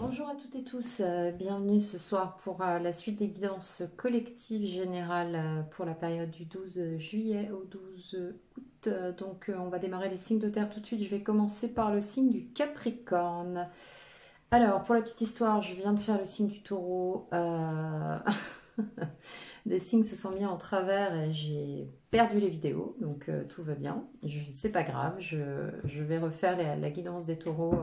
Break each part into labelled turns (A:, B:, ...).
A: Bonjour à toutes et tous, bienvenue ce soir pour la suite des guidances collectives générales pour la période du 12 juillet au 12 août. On va démarrer les signes de terre tout de suite. Je vais commencer par le signe du Capricorne. Alors, pour la petite histoire, je viens de faire le signe du Taureau. Des signes se sont mis en travers et j'ai perdu les vidéos, donc tout va bien. C'est pas grave, je vais refaire la guidance des taureaux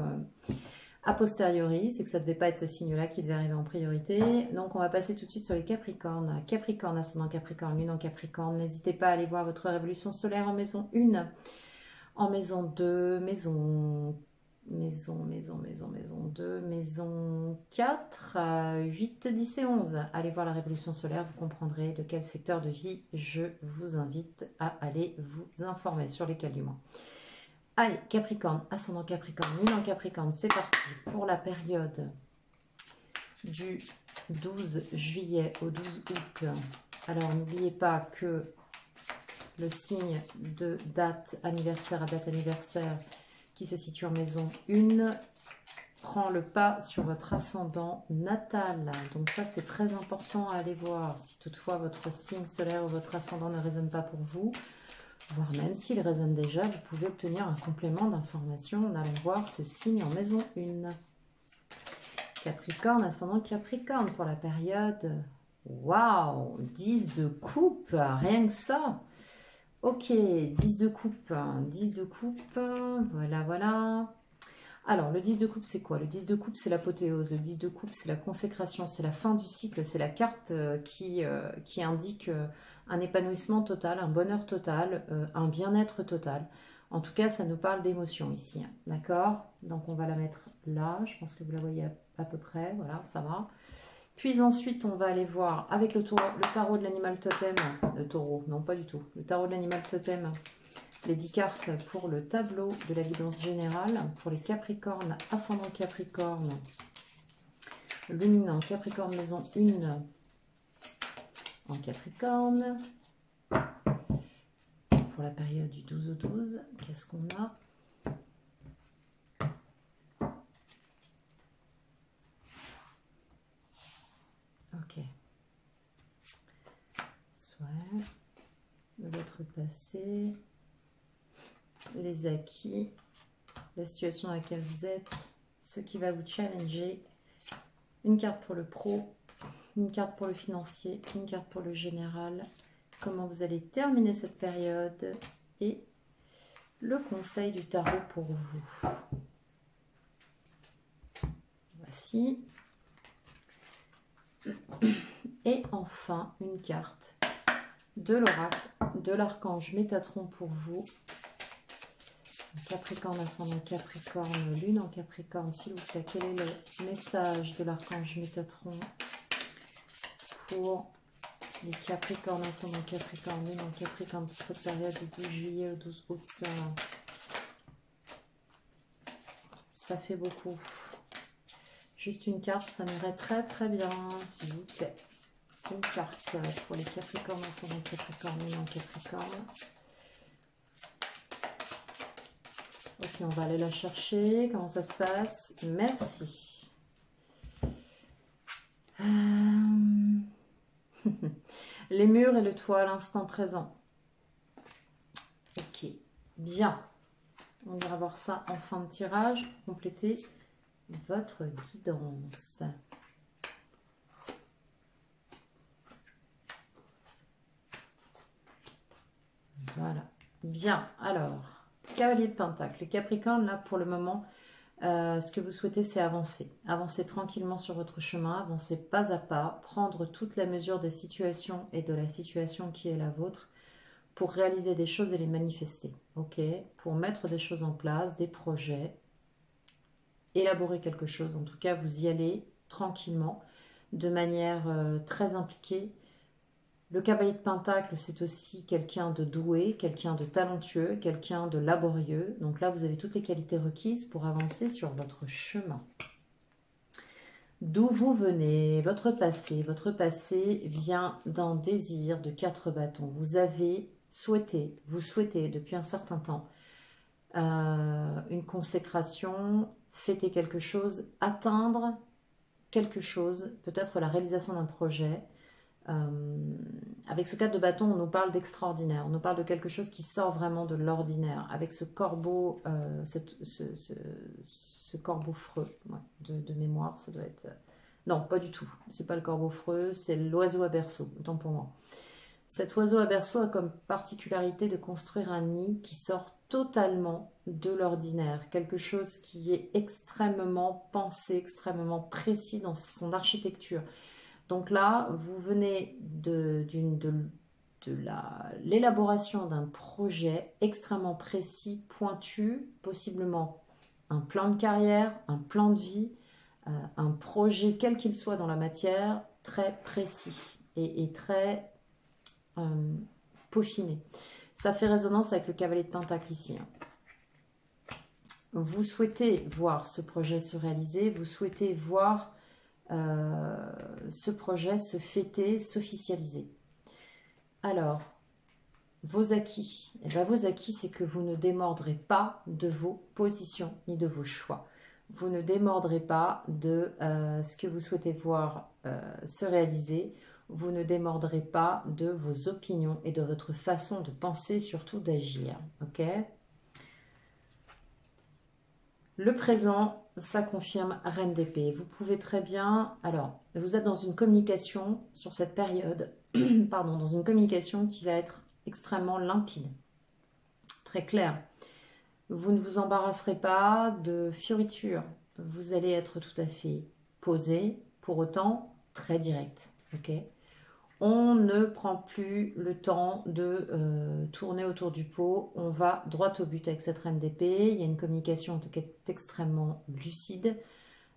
A: a posteriori, c'est que ça ne devait pas être ce signe-là qui devait arriver en priorité. Donc on va passer tout de suite sur les Capricornes. Capricorne, ascendant Capricorne, lune en Capricorne. N'hésitez pas à aller voir votre révolution solaire en maison 1, en maison 2, maison 2, maison 4, 8, 10 et 11. Allez voir la révolution solaire, vous comprendrez de quel secteur de vie je vous invite à aller vous informer, sur lesquels du moins. Allez, Capricorne, ascendant Capricorne, lune en Capricorne, c'est parti pour la période du 12 juillet au 12 août. Alors, n'oubliez pas que le signe de date anniversaire à date anniversaire qui se situe en maison 1 prend le pas sur votre ascendant natal. Donc ça, c'est très important à aller voir. Si toutefois votre signe solaire ou votre ascendant ne résonne pas pour vous, voire même s'il résonne déjà, vous pouvez obtenir un complément d'information en allant voir ce signe en maison 1. Capricorne, ascendant Capricorne pour la période. Waouh, 10 de coupe, rien que ça. Ok, 10 de coupe, 10 de coupe, voilà, voilà. Alors, le 10 de coupe, c'est quoi? Le 10 de coupe, c'est l'apothéose. Le 10 de coupe, c'est la consécration, c'est la fin du cycle. C'est la carte qui indique un épanouissement total, un bonheur total, un bien-être total. En tout cas, ça nous parle d'émotion ici. Hein, d'accord? Donc, on va la mettre là. Je pense que vous la voyez à peu près. Voilà, ça va. Puis ensuite, on va aller voir avec le tarot de l'animal totem. Le taureau, non pas du tout. Le tarot de l'animal totem. Les 10 cartes pour le tableau de la guidance générale pour les Capricornes, ascendant Capricorne, lune en Capricorne, maison 1 en Capricorne. Pour la période du 12 au 12, qu'est-ce qu'on a? Ok. Soit votre passé, les acquis, la situation dans laquelle vous êtes, ce qui va vous challenger, une carte pour le pro, une carte pour le financier, une carte pour le général, comment vous allez terminer cette période et le conseil du tarot pour vous. Voici. Et enfin, une carte de l'oracle de l'archange Métatron pour vous. Capricorne, ascendant Capricorne, lune en Capricorne, s'il vous plaît, quel est le message de l'archange Métatron pour les Capricornes, ascendant Capricorne, lune en Capricorne pour cette période du 12 juillet au 12 août? Ça fait beaucoup. Juste une carte, ça m'irait très très bien, s'il vous plaît. Une carte pour les Capricornes, ascendant Capricorne, lune en Capricorne. Ok, on va aller la chercher. Comment ça se passe? Merci. Les murs et le toit à l'instant présent. Ok, bien. On ira voir ça en fin de tirage pour compléter votre guidance. Voilà. Bien, alors, cavalier de Pentacle. Le Capricorne, là, pour le moment, ce que vous souhaitez, c'est avancer. Avancer tranquillement sur votre chemin, avancer pas à pas, prendre toute la mesure des situations et de la situation qui est la vôtre pour réaliser des choses et les manifester. Ok? Pour mettre des choses en place, des projets, élaborer quelque chose. En tout cas, vous y allez tranquillement, de manière très impliquée. Le cavalier de Pentacle, c'est aussi quelqu'un de doué, quelqu'un de talentueux, quelqu'un de laborieux. Donc là, vous avez toutes les qualités requises pour avancer sur votre chemin. D'où vous venez, votre passé vient d'un désir de 4 bâtons. Vous avez souhaité, vous souhaitez depuis un certain temps une consécration, fêter quelque chose, atteindre quelque chose, peut-être la réalisation d'un projet. Avec ce 4 de bâton, on nous parle d'extraordinaire, on nous parle de quelque chose qui sort vraiment de l'ordinaire. Avec ce corbeau, ce corbeau freux, ouais, de mémoire, ça doit être... Non, pas du tout, c'est pas le corbeau freux, c'est l'oiseau à berceau, autant pour moi. Cet oiseau à berceau a comme particularité de construire un nid qui sort totalement de l'ordinaire, quelque chose qui est extrêmement pensé, extrêmement précis dans son architecture. Donc là, vous venez de l'élaboration d'un projet extrêmement précis, pointu, possiblement un plan de carrière, un plan de vie, un projet quel qu'il soit dans la matière, très précis et très peaufiné. Ça fait résonance avec le cavalier de Pentacle ici. Vous souhaitez voir ce projet se réaliser, vous souhaitez voir ce projet se fêter, s'officialiser. Alors, vos acquis, eh bien, vos acquis, c'est que vous ne démordrez pas de vos positions ni de vos choix. Vous ne démordrez pas de ce que vous souhaitez voir se réaliser. Vous ne démordrez pas de vos opinions et de votre façon de penser, surtout d'agir. Ok ? Le présent, ça confirme Reine d'épée. Vous pouvez très bien... Alors, vous êtes dans une communication sur cette période, pardon, dans une communication qui va être extrêmement limpide, très claire. Vous ne vous embarrasserez pas de fioritures. Vous allez être tout à fait posé, pour autant très direct. Ok ? On ne prend plus le temps de tourner autour du pot. On va droit au but avec cette reine d'épée. Il y a une communication qui est extrêmement lucide,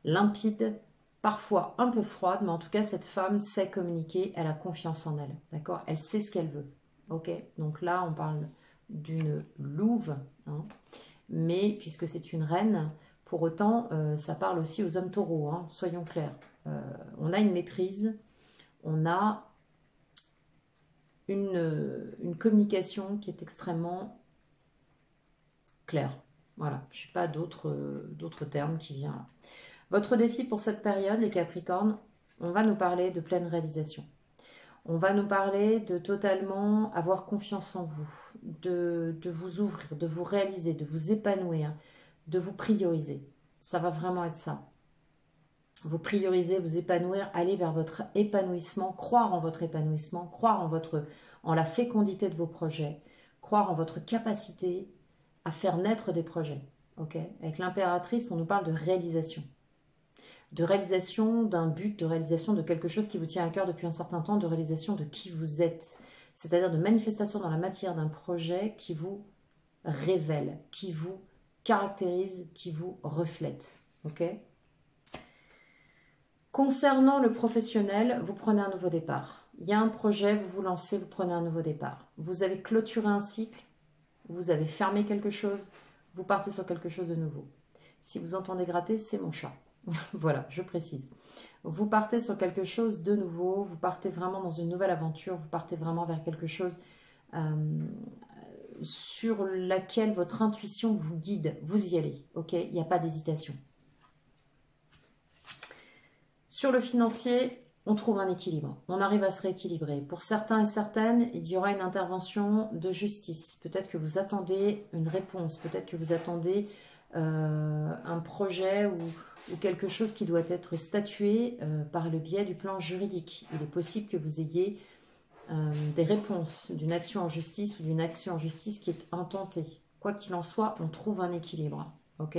A: limpide, parfois un peu froide, mais en tout cas, cette femme sait communiquer. Elle a confiance en elle. D'accord ? Elle sait ce qu'elle veut. Ok ? Donc là, on parle d'une louve, hein, mais puisque c'est une reine, pour autant, ça parle aussi aux hommes taureaux, hein, soyons clairs. On a une maîtrise, on a une communication qui est extrêmement claire. Voilà, je n'ai pas d'autres termes qui viennent là. Votre défi pour cette période, les Capricornes, on va nous parler de pleine réalisation. On va nous parler de totalement avoir confiance en vous, de vous ouvrir, de vous réaliser, de vous épanouir, de vous prioriser. Ça va vraiment être ça. Vous prioriser, vous épanouir, aller vers votre épanouissement, croire en votre épanouissement, croire en la fécondité de vos projets, croire en votre capacité à faire naître des projets. Okay ? Avec l'impératrice, on nous parle de réalisation d'un but, de réalisation de quelque chose qui vous tient à cœur depuis un certain temps, de réalisation de qui vous êtes, c'est-à-dire de manifestation dans la matière d'un projet qui vous révèle, qui vous caractérise, qui vous reflète. Ok ? Concernant le professionnel, vous prenez un nouveau départ. Il y a un projet, vous vous lancez, vous prenez un nouveau départ. Vous avez clôturé un cycle, vous avez fermé quelque chose, vous partez sur quelque chose de nouveau. Si vous entendez gratter, c'est mon chat. Voilà, je précise. Vous partez sur quelque chose de nouveau, vous partez vraiment dans une nouvelle aventure, vous partez vraiment vers quelque chose sur laquelle votre intuition vous guide. Vous y allez, ok ? Il n'y a pas d'hésitation. Sur le financier, on trouve un équilibre. On arrive à se rééquilibrer. Pour certains et certaines, il y aura une intervention de justice. Peut-être que vous attendez une réponse. Peut-être que vous attendez un projet ou quelque chose qui doit être statué par le biais du plan juridique. Il est possible que vous ayez des réponses d'une action en justice ou d'une action en justice qui est intentée. Quoi qu'il en soit, on trouve un équilibre. Ok ?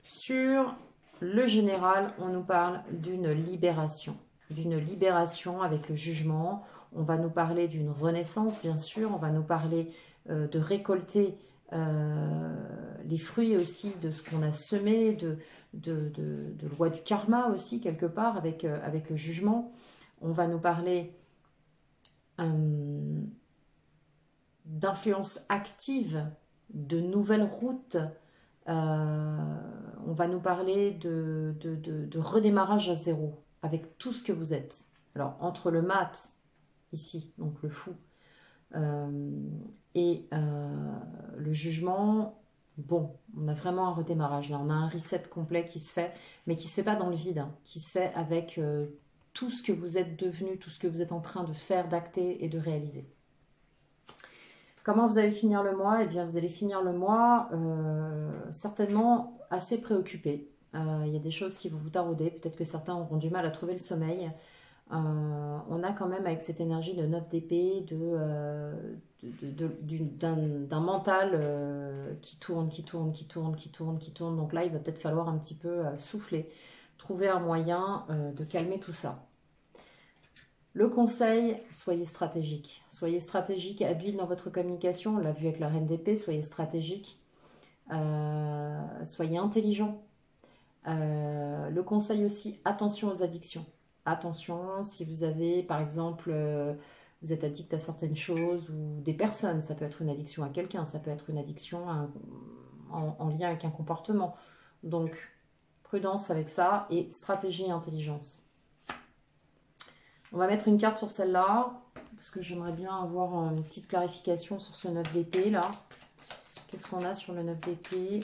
A: Sur le général, on nous parle d'une libération avec le jugement. On va nous parler d'une renaissance, bien sûr. On va nous parler de récolter les fruits aussi de ce qu'on a semé, de loi du karma aussi, quelque part, avec le jugement. On va nous parler d'influence active, de nouvelles routes. On va nous parler de redémarrage à zéro avec tout ce que vous êtes. Alors, entre le mat, ici, donc le fou, et le jugement, Bon, on a vraiment un redémarrage là, on a un reset complet qui se fait, mais qui se fait pas dans le vide, hein, qui se fait avec tout ce que vous êtes devenu, tout ce que vous êtes en train de faire, d'acter et de réaliser. Comment vous allez finir le mois? Eh bien, vous allez finir le mois certainement assez préoccupé. Il y a des choses qui vont vous tarauder. Peut-être que certains auront du mal à trouver le sommeil. On a quand même avec cette énergie de 9 d'épée, d'un mental qui tourne, qui tourne, qui tourne, qui tourne, qui tourne. Donc là, il va peut-être falloir un petit peu souffler, trouver un moyen de calmer tout ça. Le conseil, soyez stratégique. Soyez stratégique, habile dans votre communication. On l'a vu avec la reine d'épée, soyez stratégique. Soyez intelligent. Le conseil aussi, attention aux addictions. Attention, si vous avez, par exemple, vous êtes addict à certaines choses ou des personnes, ça peut être une addiction à quelqu'un, ça peut être une addiction en lien avec un comportement. Donc, prudence avec ça et stratégie et intelligence. On va mettre une carte sur celle-là, parce que j'aimerais bien avoir une petite clarification sur ce 9 d'épée, là. Qu'est-ce qu'on a sur le 9 d'épée?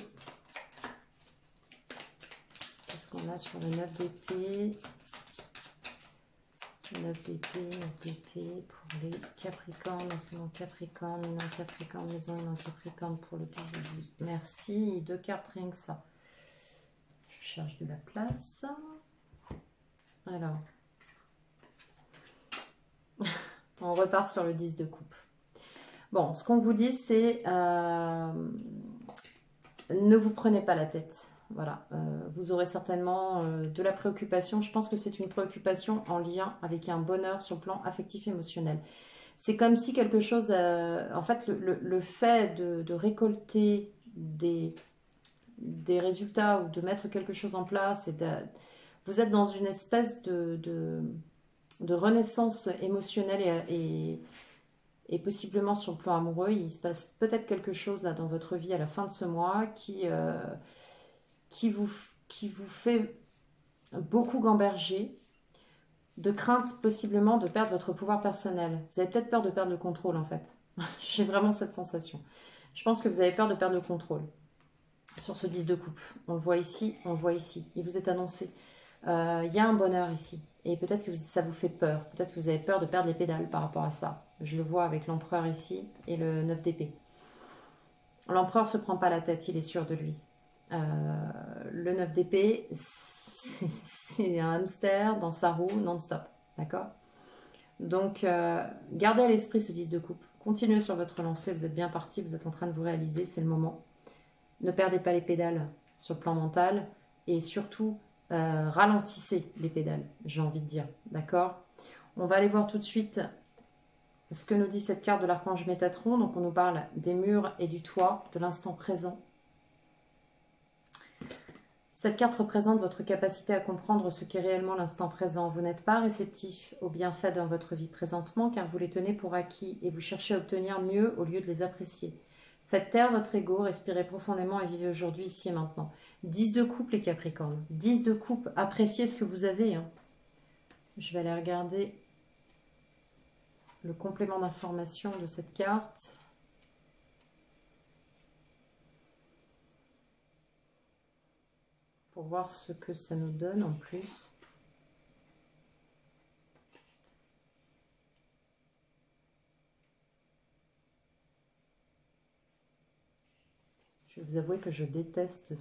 A: Qu'est-ce qu'on a sur le 9 d'épée? 9 d'épée, 9 d'épée pour les Capricornes, c'est mon Capricorne, non Capricorne, maison, non Capricorne pour le 12. Merci, 2 cartes, rien que ça. Je cherche de la place. Alors, on repart sur le 10 de coupe. Bon, ce qu'on vous dit, c'est ne vous prenez pas la tête. Voilà, vous aurez certainement de la préoccupation. Je pense que c'est une préoccupation en lien avec un bonheur sur le plan affectif émotionnel. C'est comme si quelque chose, en fait, le fait de récolter des résultats ou de mettre quelque chose en place, vous êtes dans une espèce de renaissance émotionnelle et possiblement sur le plan amoureux. Il se passe peut-être quelque chose là dans votre vie à la fin de ce mois qui vous fait beaucoup gamberger, de crainte possiblement de perdre votre pouvoir personnel. Vous avez peut-être peur de perdre le contrôle en fait. J'ai vraiment cette sensation. Je pense que vous avez peur de perdre le contrôle sur ce 10 de coupe. On le voit ici, on le voit ici. Il vous est annoncé. Il y a un bonheur ici. Et peut-être que ça vous fait peur. Peut-être que vous avez peur de perdre les pédales par rapport à ça. Je le vois avec l'empereur ici et le 9 d'épée. L'empereur ne se prend pas la tête, il est sûr de lui. Le 9 d'épée, c'est un hamster dans sa roue non-stop. D'accord? Donc, gardez à l'esprit ce 10 de coupe. Continuez sur votre lancée, vous êtes bien parti, vous êtes en train de vous réaliser, c'est le moment. Ne perdez pas les pédales sur le plan mental et surtout, ralentissez les pédales, j'ai envie de dire. D'accord? On va aller voir tout de suite ce que nous dit cette carte de l'archange Métatron. Donc, on nous parle des murs et du toit, de l'instant présent. Cette carte représente votre capacité à comprendre ce qu'est réellement l'instant présent. Vous n'êtes pas réceptif aux bienfaits dans votre vie présentement car vous les tenez pour acquis et vous cherchez à obtenir mieux au lieu de les apprécier. Faites taire votre ego, respirez profondément et vivez aujourd'hui, ici et maintenant. 10 de coupe les Capricornes. 10 de coupe, appréciez ce que vous avez. Hein. Je vais aller regarder le complément d'information de cette carte. Pour voir ce que ça nous donne en plus. Je vais vous avouer que je déteste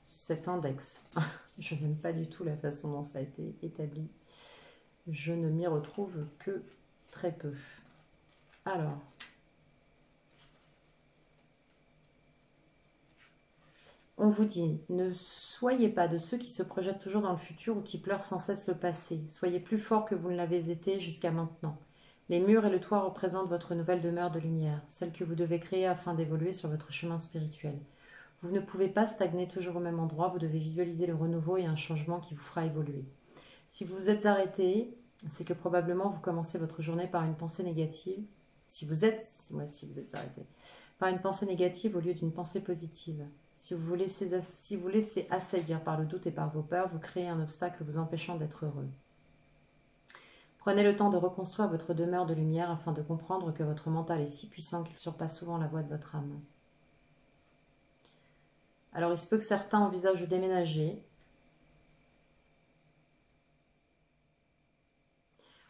A: cet index. Je n'aime pas du tout la façon dont ça a été établi. Je ne m'y retrouve que très peu. Alors, on vous dit, ne soyez pas de ceux qui se projettent toujours dans le futur ou qui pleurent sans cesse le passé. Soyez plus fort que vous ne l'avez été jusqu'à maintenant. Les murs et le toit représentent votre nouvelle demeure de lumière, celle que vous devez créer afin d'évoluer sur votre chemin spirituel. Vous ne pouvez pas stagner toujours au même endroit, vous devez visualiser le renouveau et un changement qui vous fera évoluer. Si vous vous êtes arrêté, c'est que probablement vous commencez votre journée par une pensée négative. Si vous êtes arrêté, par une pensée négative au lieu d'une pensée positive. Si vous laissez assaillir par le doute et par vos peurs, vous créez un obstacle vous empêchant d'être heureux. Prenez le temps de reconstruire votre demeure de lumière afin de comprendre que votre mental est si puissant qu'il surpasse souvent la voix de votre âme. Alors, il se peut que certains envisagent de déménager.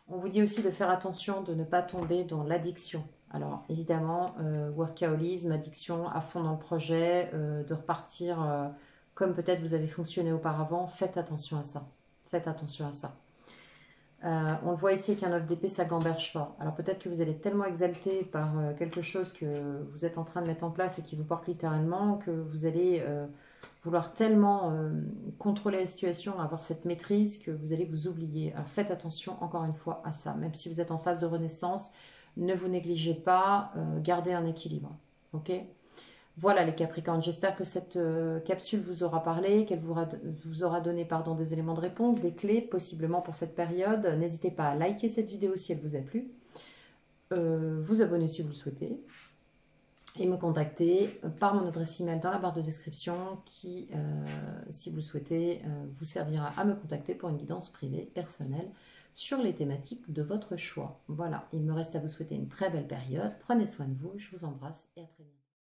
A: On vous dit aussi de faire attention de ne pas tomber dans l'addiction. Alors, évidemment, workaholisme, addiction à fond dans le projet, de repartir comme peut-être vous avez fonctionné auparavant. Faites attention à ça. Faites attention à ça. On le voit ici avec un 9 d'épée, ça gamberge fort. Alors peut-être que vous allez être tellement exalté par quelque chose que vous êtes en train de mettre en place et qui vous porte littéralement que vous allez vouloir tellement contrôler la situation, avoir cette maîtrise que vous allez vous oublier. Alors faites attention encore une fois à ça. Même si vous êtes en phase de renaissance, ne vous négligez pas, gardez un équilibre. Ok ? Voilà les Capricornes, j'espère que cette capsule vous aura parlé, qu'elle vous aura donné des éléments de réponse, des clés possiblement pour cette période. N'hésitez pas à liker cette vidéo si elle vous a plu, vous abonner si vous le souhaitez et me contacter par mon adresse email dans la barre de description qui, si vous le souhaitez, vous servira à me contacter pour une guidance privée personnelle sur les thématiques de votre choix. Voilà, il me reste à vous souhaiter une très belle période. Prenez soin de vous, je vous embrasse et à très bientôt.